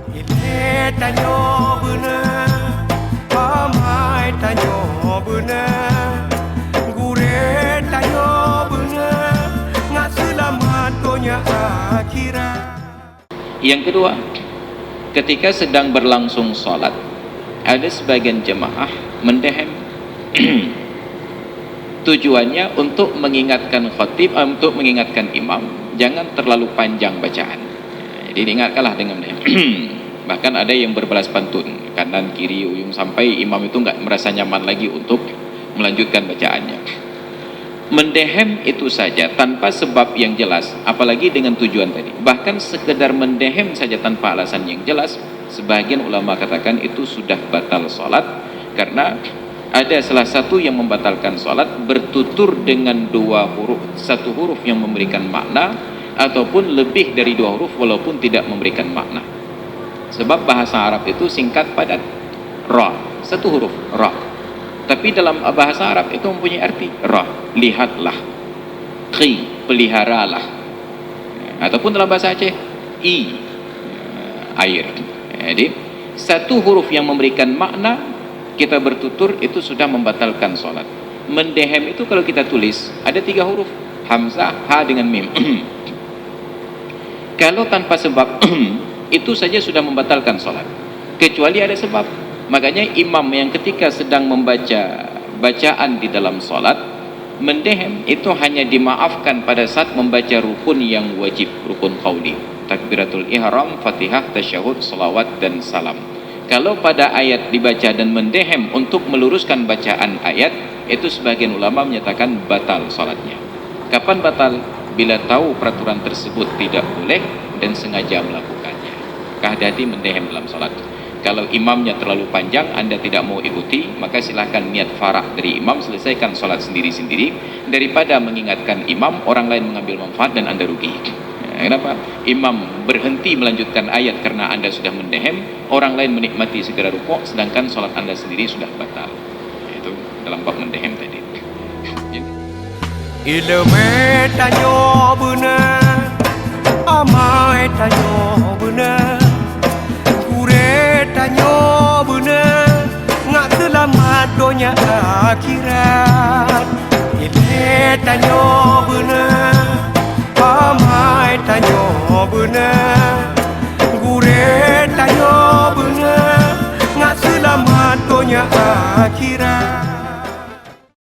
Ile tanyo bener, amai tanyo bener, gure tanyo bener, ngak selamat dunia akhirat. Yang kedua, ketika sedang berlangsung sholat, ada sebagian jemaah mendehem. Tujuannya untuk mengingatkan khatib, untuk mengingatkan imam, jangan terlalu panjang bacaan. Jadi diingatkanlah dengan mendehem. Bahkan ada yang berbalas pantun, kanan kiri uyung, sampai imam itu enggak merasa nyaman lagi untuk melanjutkan bacaannya. Mendehem itu saja tanpa sebab yang jelas, apalagi dengan tujuan tadi. Bahkan sekedar mendehem saja tanpa alasan yang jelas, sebagian ulama katakan itu sudah batal sholat, karena ada salah satu yang membatalkan sholat bertutur dengan dua huruf, satu huruf yang memberikan makna, ataupun lebih dari dua huruf walaupun tidak memberikan makna. Sebab bahasa Arab itu singkat padat, ra, satu huruf, ra. Tapi dalam bahasa Arab itu mempunyai arti ra, lihatlah, qi, peliharalah, ataupun dalam bahasa Aceh i, air. Jadi satu huruf yang memberikan makna kita bertutur itu sudah membatalkan sholat. Mendehem itu kalau kita tulis ada tiga huruf, hamzah, ha dengan mim. Kalau tanpa sebab itu saja sudah membatalkan sholat, kecuali ada sebab. Makanya imam yang ketika sedang membaca bacaan di dalam sholat, mendehem itu hanya dimaafkan pada saat membaca rukun yang wajib, rukun qauli, takbiratul ihram, fatihah, tasyahud, salawat dan salam. Kalau pada ayat dibaca dan mendehem untuk meluruskan bacaan ayat, itu sebagian ulama menyatakan batal sholatnya. Kapan batal? Bila tahu peraturan tersebut tidak boleh dan sengaja melakukannya. Hati-hati mendehem dalam sholat. Kalau imamnya terlalu panjang, Anda tidak mau ikuti, maka silahkan niat farah dari imam, selesaikan sholat sendiri-sendiri, daripada mengingatkan imam, orang lain mengambil manfaat dan Anda rugi. Kenapa? Imam berhenti melanjutkan ayat karena Anda sudah mendehem, orang lain menikmati segera rukuk, sedangkan sholat Anda sendiri sudah batal. Itu dalam bab mendehem tadi. Ilmu tanyo bener, amai tanyo bener, gure tanyo bener, ngak selamat dunia akhirat. Ile tanyo bener, amai tanyo bener, gure tanyo bener, ngak selamat dunia akhirat.